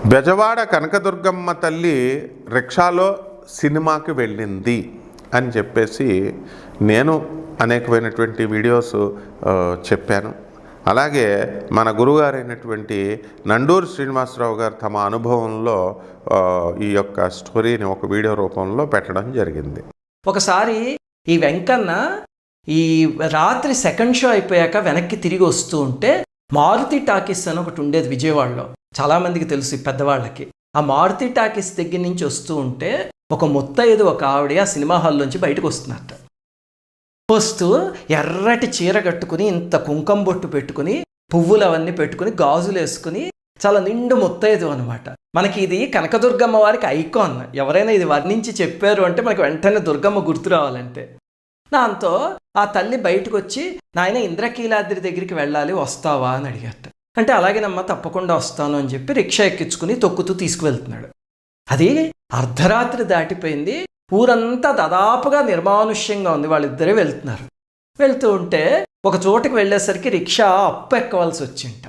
బెజవాడ కనకదుర్గమ్మ తల్లి రిక్షాలో సినిమాకి వెళ్ళింది అని చెప్పేసి నేను అనేకమైనటువంటి వీడియోస్ చెప్పాను. అలాగే మన గురుగారైనటువంటి నండూరు శ్రీనివాసరావు గారు తమ అనుభవంలో ఈ యొక్క స్టోరీని ఒక వీడియో రూపంలో పెట్టడం జరిగింది. ఒకసారి ఈ వెంకన్న ఈ రాత్రి సెకండ్ షో అయిపోయాక వెనక్కి తిరిగి వస్తూ ఉంటే మారుతి టాకీస్ అని ఒకటి ఉండేది విజయవాడలో, చాలామందికి తెలుసు పెద్దవాళ్ళకి. ఆ మారుతి టాకీస్ దగ్గర నుంచి వస్తూ ఉంటే ఒక ముత్తైదు ఒక ఆవిడ ఆ సినిమా హాల్లోంచి బయటకు వస్తున్నట్ట. వస్తూ ఎర్రటి చీర కట్టుకుని ఇంత కుంకం బొట్టు పెట్టుకుని పువ్వులు అవన్నీ పెట్టుకుని గాజులు వేసుకుని చాలా నిండు ముత్తైదు అనమాట. మనకి ఇది కనకదుర్గమ్మ వారికి ఐకాన్. ఎవరైనా ఇది వర్ణించి చెప్పారు అంటే మనకి వెంటనే దుర్గమ్మ గుర్తు రావాలంటే. దాంతో ఆ తల్లి బయటకు వచ్చి, నాయన ఇంద్రకీలాద్రి దగ్గరికి వెళ్ళాలి, వస్తావా అని అడిగట. అంటే అలాగేనమ్మా తప్పకుండా వస్తాను అని చెప్పి రిక్షా ఎక్కించుకుని తొక్కుతూ తీసుకువెళ్తున్నాడు. అది అర్ధరాత్రి దాటిపోయింది. ఊరంతా దాదాపుగా నిర్మానుష్యంగా ఉంది. వాళ్ళిద్దరే వెళ్తున్నారు. వెళ్తూ ఉంటే ఒక చోటుకి వెళ్ళేసరికి రిక్షా అప్పు ఎక్కవలసి వచ్చింట.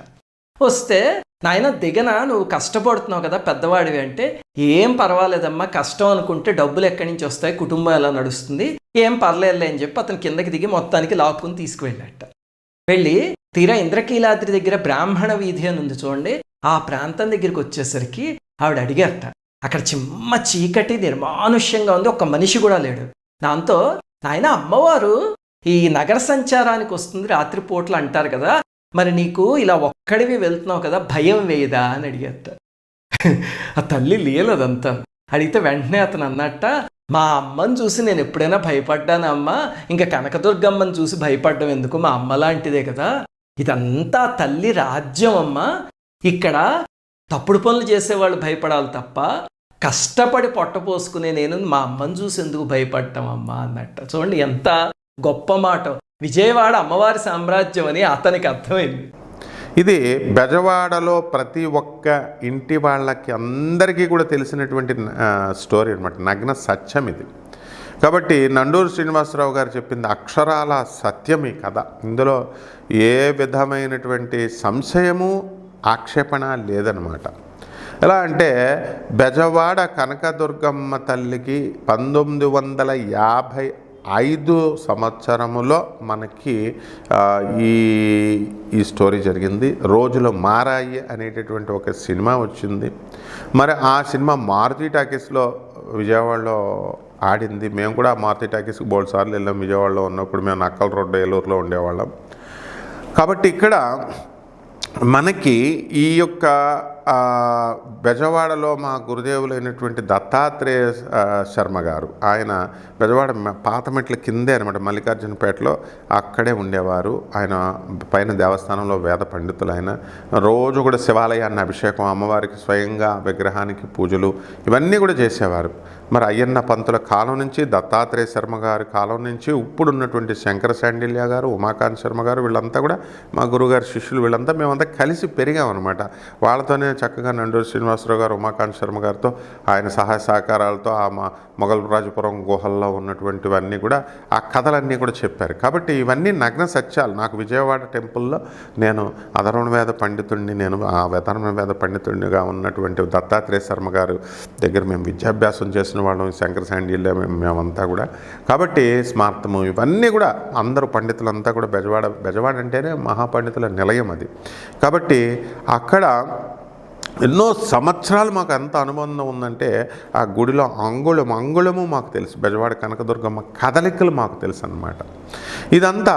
వస్తే నాయన దిగన, నువ్వు కష్టపడుతున్నావు కదా పెద్దవాడివి అంటే, ఏం పర్వాలేదమ్మా, కష్టం అనుకుంటే డబ్బులు ఎక్కడి నుంచి వస్తాయి, కుటుంబం ఎలా నడుస్తుంది, ఏం పర్లేదులే అని చెప్పి అతను కిందకి దిగి మొత్తానికి లాక్కుని తీసుకువెళ్ళాట. వెళ్ళి తీరా ఇంద్రకీలాద్రి దగ్గర బ్రాహ్మణ వీధి అని ఉంది చూడండి, ఆ ప్రాంతం దగ్గరికి వచ్చేసరికి ఆవిడ అడిగారట. అక్కడ చిమ్మ చీకటి నిర్మానుష్యంగా ఉంది, ఒక్క మనిషి కూడా లేడు. దాంతో నాయన అమ్మవారు ఈ నగర సంచారానికి వస్తుంది రాత్రిపూట్లు అంటారు కదా, మరి నీకు ఇలా ఒక్కడివి వెళ్తున్నావు కదా, భయం వేయదా అని అడిగేట. ఆ తల్లి లేలదంతా. అడిగితే వెంటనే అతను అన్నట్ట, మా అమ్మని చూసి నేను ఎప్పుడైనా భయపడ్డాను అమ్మ, ఇంకా కనకదుర్గమ్మని చూసి భయపడ్డం ఎందుకు, మా అమ్మ లాంటిదే కదా, ఇదంతా తల్లి రాజ్యం అమ్మ, ఇక్కడ తప్పుడు పనులు చేసేవాళ్ళు భయపడాలి తప్ప కష్టపడి పొట్టపోసుకునే నేను మా అమ్మని చూసి ఎందుకు భయపడ్డామమ్మా అన్నట్ట. చూడండి ఎంత గొప్ప మాట. విజయవాడ అమ్మవారి సామ్రాజ్యం అని అతనికి అర్థమైంది. ఇది బెజవాడలో ప్రతి ఒక్క ఇంటి వాళ్ళకి అందరికీ కూడా తెలిసినటువంటి స్టోరీ అనమాట, నగ్న సత్యం ఇది. కాబట్టి నండూరు శ్రీనివాసరావు గారు చెప్పింది అక్షరాల సత్యం ఈ కథ. ఇందులో ఏ విధమైనటువంటి సంశయము ఆక్షేపణ లేదనమాట. ఎలా అంటే బెజవాడ కనకదుర్గమ్మ తల్లికి 1955 సంవత్సరములో మనకి ఈ స్టోరీ జరిగింది. రోజులు మారాయి అనేటటువంటి ఒక సినిమా వచ్చింది. మరి ఆ సినిమా మారుతి టాకీస్లో విజయవాడలో ఆడింది. మేము కూడా మారుతి టాకీస్కి బోల్డ్ సార్లు వెళ్ళాం. విజయవాడలో ఉన్నప్పుడు మేము నక్కల రోడ్డు ఏలూరులో ఉండేవాళ్ళం. కాబట్టి ఇక్కడ మనకి ఈ యొక్క బెజవాడలో మా గురుదేవులైనటువంటి దత్తాత్రేయ శర్మ గారు, ఆయన బెజవాడ పాతమెట్ల కిందే అనమాట, మల్లికార్జునపేటలో అక్కడే ఉండేవారు. ఆయన పైన దేవస్థానంలో వేద పండితులు. ఆయన రోజు కూడా శివాలయాన్ని అభిషేకం, అమ్మవారికి స్వయంగా విగ్రహానికి పూజలు ఇవన్నీ కూడా చేసేవారు. మరి అయ్యన్న పంతుల కాలం నుంచి, దత్తాత్రేయ శర్మ గారి కాలం నుంచి, ఇప్పుడు ఉన్నటువంటి శంకర శాండిల్య గారు, ఉమాకాంత్ శర్మ గారు, వీళ్ళంతా కూడా మా గురుగారి శిష్యులు. వీళ్ళంతా మేమంతా కలిసి పెరిగామన్నమాట. వాళ్ళతోనే చక్కగా నండూరు శ్రీనివాసరావు గారు, ఉమాకాంత్ శర్మ గారితో ఆయన సహాయ సహకారాలతో ఆ మొగల్రాజపురం గుహల్లో ఉన్నటువంటివన్నీ కూడా ఆ కథలన్నీ కూడా చెప్పారు. కాబట్టి ఇవన్నీ నగ్న సత్యాలు. నాకు విజయవాడ టెంపుల్లో నేను అధర్వణ వేద పండితుడిని, నేను ఆ అధర్వణ వేద పండితుడిగా ఉన్నటువంటి దత్తాత్రేయ శర్మ గారు దగ్గర మేము విద్యాభ్యాసం చేసిన వాళ్ళం, శంకర శాండిల్య మేమంతా కూడా. కాబట్టి స్మార్తము ఇవన్నీ కూడా అందరూ పండితులంతా కూడా బెజవాడ అంటేనే మహాపండితుల నిలయం అది. కాబట్టి అక్కడ ఎన్నో సంవత్సరాలు మాకు ఎంత అనుబంధం ఉందంటే ఆ గుడిలో అంగుళము మాకు తెలుసు. బెజవాడ కనకదుర్గమ్మ కదలికలు మాకు తెలుసు అన్నమాట. ఇదంతా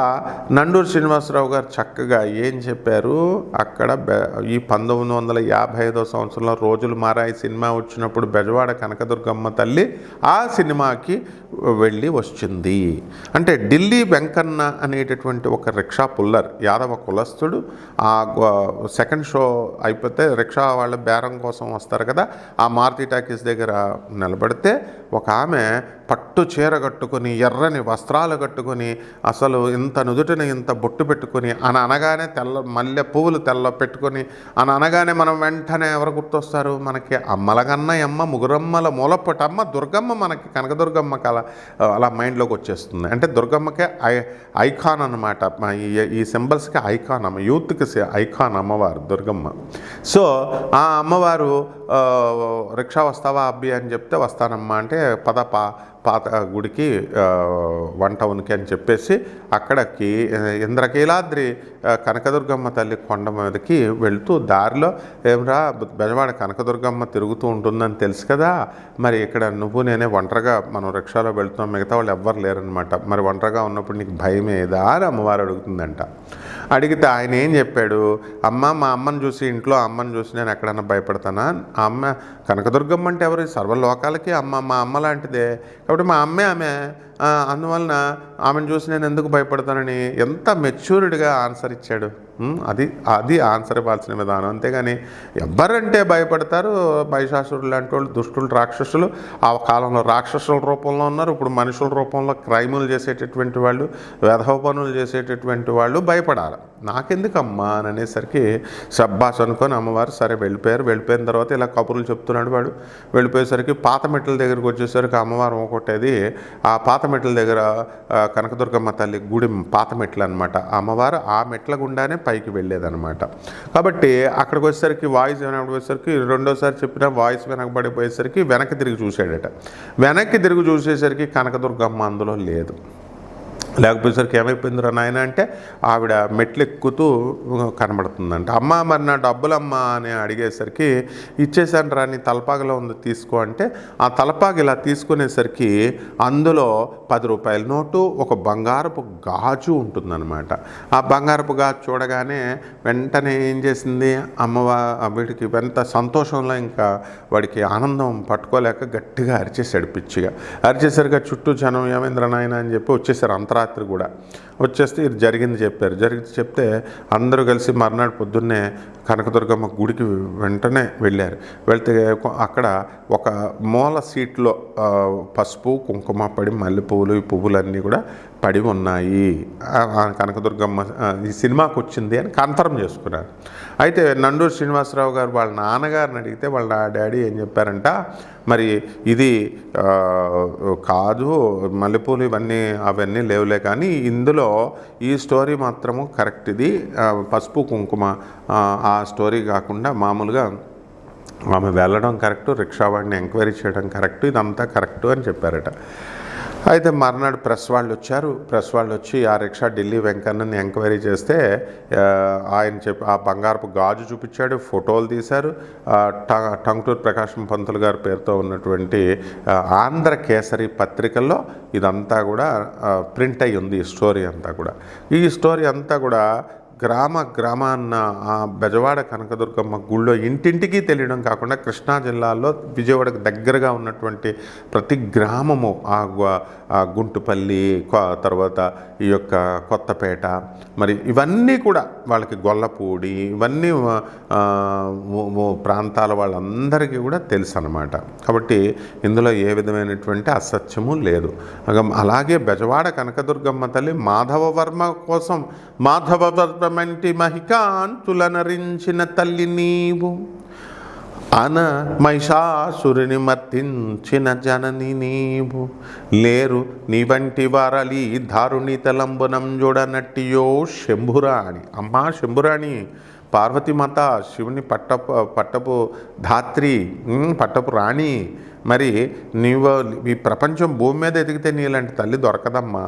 నండూరు శ్రీనివాసరావు గారు చక్కగా ఏం చెప్పారు. అక్కడ ఈ 1955 సంవత్సరంలో రోజులు మారాయి సినిమా వచ్చినప్పుడు బెజవాడ కనకదుర్గమ్మ తల్లి ఆ సినిమాకి వెళ్ళి వచ్చింది. అంటే ఢిల్లీ వెంకన్న అనేటటువంటి ఒక రిక్షా పుల్లర్, యాదవ కులస్తుడు, ఆ సెకండ్ షో అయిపోతే రిక్షా వాళ్ళ బేరం కోసం వస్తారు కదా, ఆ మారుతి టాకీస్ దగ్గర నిలబడితే ఒక ఆమె పట్టు చీర కట్టుకొని ఎర్రని వస్త్రాలు కట్టుకొని అసలు ఇంత నుదుటిని ఇంత బొట్టు పెట్టుకొని అని అనగానే మల్లె పువ్వులు తెల్ల పెట్టుకొని అని అనగానే మనం వెంటనే ఎవరు గుర్తొస్తారు? మనకి అమ్మలగన్నయమ్మ, ముగురమ్మల మూలపటమ్మ దుర్గమ్మ, మనకి కనకదుర్గమ్మ అలా మైండ్లోకి వచ్చేస్తుంది. అంటే దుర్గమ్మకే ఐకాన్ అనమాట. ఈ సింబల్స్కి ఐకాన్, అమ్మ యూత్కి ఐకాన్ అమ్మవారు దుర్గమ్మ. సో ఆ అమ్మవారు రిక్షా వస్తావా అబ్బి అని చెప్తే వస్తానమ్మా అంటే పాత గుడికి వన్ టౌన్కి అని చెప్పేసి అక్కడికి ఇంద్రకీలాద్రి కనకదుర్గమ్మ తల్లి కొండ మీదకి వెళుతూ దారిలో ఏమరా బెజవాడ కనకదుర్గమ్మ తిరుగుతూ ఉంటుందని తెలుసు కదా, మరి ఇక్కడ నువ్వు నేనే ఒంటరిగా మనం రిక్షాలో వెళ్తున్నాం, మిగతా వాళ్ళు ఎవ్వరు లేరనమాట, మరి ఒంటరిగా ఉన్నప్పుడు నీకు భయం ఏదా అని అమ్మవారు అడుగుతుందంట. అడిగితే ఆయన ఏం చెప్పాడు? మా అమ్మని చూసి, ఇంట్లో అమ్మని చూసి నేను ఎక్కడన్నా భయపడతానా? ఆ అమ్మ కనకదుర్గమ్మ అంటే ఎవరు? సర్వలోకాలకి మా అమ్మ లాంటిదే, కాబట్టి మా అమ్మే ఆమె, అందువలన ఆమెను చూసి నేను ఎందుకు భయపడతానని ఎంత మెచ్యూర్డ్గా ఆన్సర్ ఇచ్చాడు. అది ఆన్సర్ ఇవ్వాల్సిన విధానం. అంతేగాని ఎవరంటే భయపడతారు? మహిషాసురులు లాంటి వాళ్ళు, దుష్టులు, రాక్షసులు. ఆ కాలంలో రాక్షసుల రూపంలో ఉన్నారు, ఇప్పుడు మనుషుల రూపంలో క్రైములు చేసేటటువంటి వాళ్ళు, వెధవ పనులు చేసేటటువంటి వాళ్ళు భయపడాలి. నాకెందుకమ్మా అని అనేసరికి సబ్బాస్ అనుకొని అమ్మవారు సరే వెళ్ళిపోయారు. వెళ్ళిపోయిన తర్వాత ఇలా కబుర్లు చెప్తున్నాడు వాడు. వెళ్ళిపోయేసరికి పాత మెట్ల దగ్గరికి వచ్చేసరికి అమ్మవారు ఒకటేది, ఆ పాత మెట్ల దగ్గర కనకదుర్గమ్మ తల్లి గుడి పాత మెట్లు అనమాట. అమ్మవారు ఆ మెట్ల గుండానే పైకి వెళ్ళేదనమాట. కాబట్టి అక్కడికి వచ్చేసరికి వాయిస్ వినకపోయేసరికి, రెండోసారి చెప్పిన వాయిస్ వినకబడిపోయేసరికి వెనక్కి తిరిగి చూశాడట. వెనక్కి తిరిగి చూసేసరికి కనకదుర్గమ్మ అందులో లేదు. లేకపోయేసరికి ఏమైపోయిందిరా నాయన అంటే ఆవిడ మెట్లు ఎక్కుతూ కనబడుతుందంట. అమ్మ మరి నా డబ్బులమ్మ అని అడిగేసరికి ఇచ్చేసాను రా, నీ తలపాగలో ఉంది తీసుకో అంటే ఆ తలపాగ ఇలా తీసుకునేసరికి అందులో 10 రూపాయల నోటు, ఒక బంగారపు గాజు ఉంటుందన్నమాట. ఆ బంగారపు గాజు చూడగానే వెంటనే ఏం చేసింది వీడికి ఎంత సంతోషంలో ఇంకా వాడికి ఆనందం పట్టుకోలేక గట్టిగా అరిచేసాడు, పిచ్చిగా అరిచేసరికి చుట్టూ జనం ఏమైందిరా నాయన అని చెప్పి వచ్చేసారు. అంతరాత్రి కూడా వచ్చేస్తే ఇది జరిగింది చెప్పారు. చెప్తే అందరూ కలిసి మర్నాడు పొద్దున్నే కనకదుర్గమ్మ గుడికి వెంటనే వెళ్ళారు. వెళ్తే అక్కడ ఒక మూల సీట్లో పసుపు కుంకుమ పడి మల్లెపువ్వులు, ఈ పువ్వులన్నీ కూడా పడి ఉన్నాయి. కనకదుర్గమ్మ ఈ సినిమాకి వచ్చింది అని కన్ఫర్మ్ చేసుకున్నారు. అయితే నండూరు శ్రీనివాసరావు గారు వాళ్ళ నాన్నగారిని అడిగితే వాళ్ళ డాడీ ఏం చెప్పారంట, మరి ఇది కాదు, మల్లెపూలు అవన్నీ లేవులే, కానీ ఇందులో ఈ స్టోరీ మాత్రము కరెక్ట్, ఇది పసుపు కుంకుమ ఆ స్టోరీ కాకుండా మామూలుగా ఆమె వెళ్ళడం కరెక్టు, రిక్షావాడిని ఎంక్వైరీ చేయడం కరెక్టు, ఇదంతా కరెక్టు అని చెప్పారట. అయితే మర్నాడు ప్రెస్ వాళ్ళు వచ్చి ఆ రిక్షా ఢిల్లీ వెంకన్నని ఎంక్వైరీ చేస్తే ఆయన ఆ బంగారపు గాజు చూపించాడు, ఫోటోలు తీశారు. టంగుటూరు ప్రకాశం పంతులు గారి పేరుతో ఉన్నటువంటి ఆంధ్ర కేసరి పత్రికల్లో ఇదంతా కూడా ప్రింట్ అయ్యి ఉంది. ఈ స్టోరీ అంతా కూడా గ్రామాన్న ఆ బెజవాడ కనకదుర్గమ్మ గుళ్ళో ఇంటింటికి తెలియడం కాకుండా కృష్ణా జిల్లాలో విజయవాడకు దగ్గరగా ఉన్నటువంటి ప్రతి గ్రామము, ఆ గుంటుపల్లి, తర్వాత ఈ యొక్క కొత్తపేట, మరి ఇవన్నీ కూడా వాళ్ళకి గొల్లపూడి, ఇవన్నీ ప్రాంతాల వాళ్ళందరికీ కూడా తెలుసు అన్నమాట. కాబట్టి ఇందులో ఏ విధమైనటువంటి అసత్యము లేదు. అలాగే బెజవాడ కనకదుర్గమ్మ తల్లి మాధవవర్మ కోసం మాధవవర్మంటి మహికాంతులనరించిన తల్లి నీవు, మహిషాసురుని మర్తించిన జనని నీవు, లేరు నీ వంటి వారలి దారుణి తలంబునం చూడనట్టియో శంభురాణి. అమ్మా శంభురాణి పార్వతీమాత, శివుని పట్టపు ధాత్రి, పట్టపు రాణి. మరి నీవు ఈ ప్రపంచం భూమి మీద ఎదిగితే నీలాంటి తల్లి దొరకదమ్మా.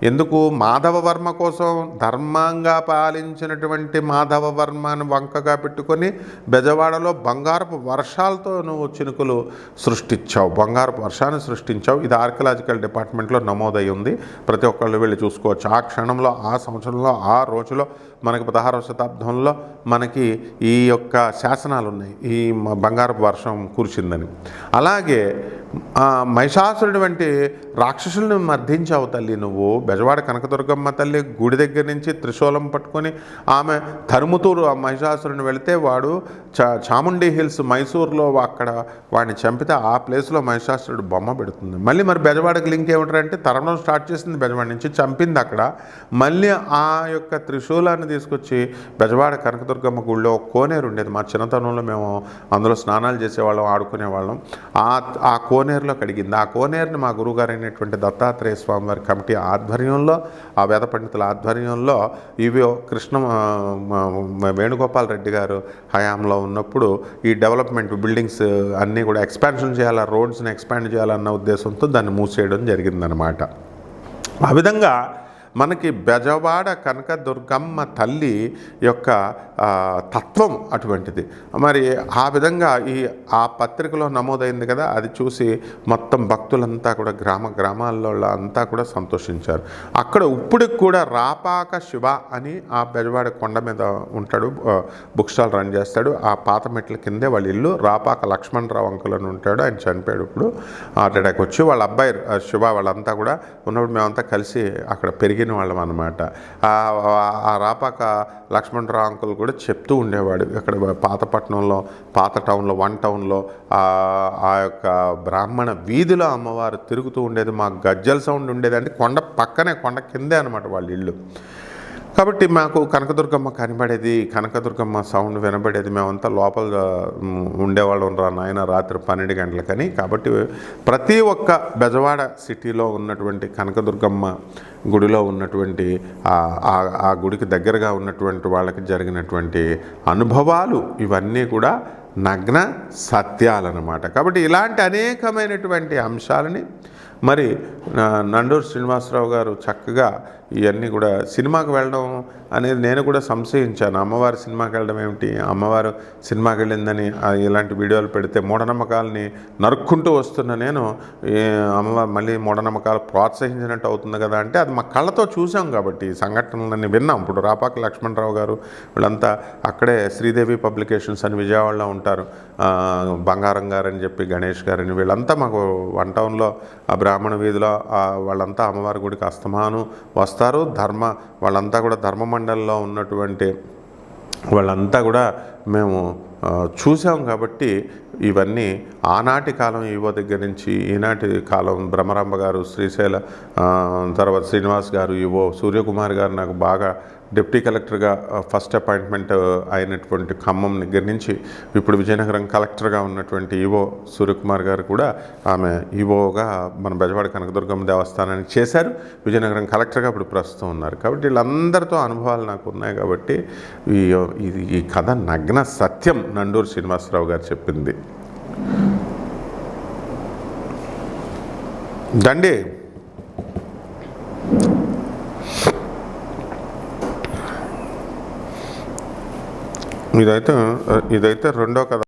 ఎందుకు? మాధవవర్మ కోసం ధర్మంగా పాలించినటువంటి మాధవవర్మను వంకగా పెట్టుకొని బెజవాడలో బంగారపు వర్షాలతో నువ్వు చినుకులు సృష్టించావు, బంగారపు వర్షాన్ని సృష్టించావు. ఇది ఆర్కియలాజికల్ డిపార్ట్మెంట్లో నమోదై ఉంది, ప్రతి ఒక్కళ్ళు వెళ్ళి చూసుకోవచ్చు. ఆ క్షణంలో, ఆ సంవత్సరంలో, ఆ రోజులో మనకి 16వ శతాబ్దంలో మనకి ఈ యొక్క శాసనాలు ఉన్నాయి, ఈ బంగారపు వర్షం కురిసిందని. అలాగే మహిషాసురుడు వంటి రాక్షసులను మర్దించావు తల్లి నువ్వు. బెజవాడ కనకదుర్గమ్మ తల్లి గుడి దగ్గర నుంచి త్రిశూలం పట్టుకొని ఆమె తరుముతూరు ఆ మహిషాసురుని వెళితే వాడు చాముండి హిల్స్ మైసూర్లో అక్కడ వాడిని చంపితే ఆ ప్లేస్లో మహిషాసురుడు బొమ్మ పెడుతుంది. మళ్ళీ మరి బెజవాడకి లింక్ ఏమిటంటే తరమడం స్టార్ట్ చేసింది బెజవాడ నుంచి, చంపింది అక్కడ. మళ్ళీ ఆ యొక్క త్రిశూలాన్ని తీసుకొచ్చి బెజవాడ కనకదుర్గమ్మ గుళ్ళో కోనేరు ఉండేది. మా చిన్నతనంలో మేము అందులో స్నానాలు చేసేవాళ్ళం, ఆడుకునేవాళ్ళం. ఆ కోనేరులో కడిగింది. ఆ కోనేరుని మా గురువుగారు అయినటువంటి దత్తాత్రేయ స్వామి వారి కమిటీ ఆధ్వర్యంలో, ఆ వేద పండితుల ఆధ్వర్యంలో, ఇవి కృష్ణ వేణుగోపాల్ రెడ్డి గారు హయాంలో ఉన్నప్పుడు ఈ డెవలప్మెంట్ బిల్డింగ్స్ అన్నీ కూడా ఎక్స్పాన్షన్ చేయాలా, రోడ్స్ని ఎక్స్పాండ్ చేయాలన్న ఉద్దేశంతో దాన్ని మూసేయడం జరిగిందనమాట. ఆ విధంగా మనకి బెజవాడ కనకదుర్గమ్మ తల్లి యొక్క తత్వం అటువంటిది. మరి ఆ విధంగా ఆ పత్రికలో నమోదైంది కదా, అది చూసి మొత్తం భక్తులంతా కూడా గ్రామాల్లో అంతా కూడా సంతోషించారు. అక్కడ ఇప్పటికి కూడా రాపాక శివ అని ఆ బెజవాడ కొండ మీద ఉంటాడు, బుక్ స్టాల్ రన్ చేస్తాడు. ఆ పాత మెట్ల కిందే వాళ్ళ ఇల్లు. రాపాక లక్ష్మణరావు అంకుల్ అని ఉంటాడు, ఆయన చనిపోయాడు ఇప్పుడు హార్ట్ అటాక్ వచ్చి. వాళ్ళ అబ్బాయి శివ వాళ్ళంతా కూడా ఉన్నప్పుడు మేమంతా కలిసి అక్కడ పెరిగిన వాళ్ళం అన్నమాట. ఆ రాపాక లక్ష్మణరావు అంకుల్ కూడా చెప్తూ ఉండేవాడు, ఇక్కడ పాతపట్నంలో, పాత టౌన్లో, వన్ టౌన్లో ఆ యొక్క బ్రాహ్మణ వీధిలో అమ్మవారు తిరుగుతూ ఉండేది. మాకు గజ్జల సౌండ్ ఉండేది. అంటే కొండ పక్కనే, కొండ కిందే అనమాట వాళ్ళ ఇల్లు. కాబట్టి మాకు కనకదుర్గమ్మ కనబడేది, కనకదుర్గమ్మ సౌండ్ వినబడేది. మేమంతా లోపల ఉండేవాళ్ళం నాయన రాత్రి 12 గంటలకని. కాబట్టి ప్రతి ఒక్క బెజవాడ సిటీలో ఉన్నటువంటి కనకదుర్గమ్మ గుడిలో ఉన్నటువంటి ఆ గుడికి దగ్గరగా ఉన్నటువంటి వాళ్ళకి జరిగినటువంటి అనుభవాలు ఇవన్నీ కూడా నగ్న సత్యాలన్నమాట. కాబట్టి ఇలాంటి అనేకమైనటువంటి అంశాలని మరి నండూరు శ్రీనివాసరావు గారు చక్కగా ఇవన్నీ కూడా సినిమాకి వెళ్ళడం అనేది నేను కూడా సంశయించాను. అమ్మవారి సినిమాకి వెళ్ళడం ఏమిటి, అమ్మవారు సినిమాకి వెళ్ళిందని ఇలాంటి వీడియోలు పెడితే మూఢనమ్మకాలని నరుక్కుంటూ వస్తున్న నేను అమ్మవారు మళ్ళీ మూఢనమ్మకాలు ప్రోత్సహించినట్టు అవుతుంది కదా అంటే, అది మా కళ్ళతో చూసాం కాబట్టి ఈ సంఘటనలన్నీ విన్నాం. ఇప్పుడు రాపాక లక్ష్మణరావు గారు వీళ్ళంతా అక్కడే శ్రీదేవి పబ్లికేషన్స్ అని విజయవాడలో ఉంటారు, బంగారం గారని చెప్పి గణేష్ గారని, వీళ్ళంతా మాకు వన్ టౌన్లో ఆ బ్రాహ్మణ వీధిలో వాళ్ళంతా అమ్మవారి గుడికి అస్తమాను వస్తారు. వాళ్ళంతా కూడా ధర్మమండలిలో ఉన్నటువంటి వాళ్ళంతా కూడా మేము చూసాం. కాబట్టి ఇవన్నీ ఆనాటి కాలం ఈవో దగ్గర నుంచి ఈనాటి కాలం బ్రహ్మరాంబ గారు, శ్రీశైల తర్వాత శ్రీనివాస్ గారు ఈవో, సూర్యకుమార్ గారు నాకు బాగా డిప్యూటీ కలెక్టర్గా ఫస్ట్ అపాయింట్మెంట్ అయినటువంటి ఖమ్మం దగ్గర నుంచి ఇప్పుడు విజయనగరం కలెక్టర్గా ఉన్నటువంటి ఈవో సూర్యకుమార్ గారు కూడా ఆమె ఈవోగా మన బెజవాడ కనకదుర్గమ్మ దేవస్థానానికి చేశారు. విజయనగరం కలెక్టర్గా ఇప్పుడు ప్రస్తుతం ఉన్నారు. కాబట్టి వీళ్ళందరితో అనుభవాలు నాకు ఉన్నాయి. కాబట్టి ఈ కథ నగ్న సత్యం నండూరు శ్రీనివాసరావు గారు చెప్పింది. దండి ఇదైతే రెండో కథ.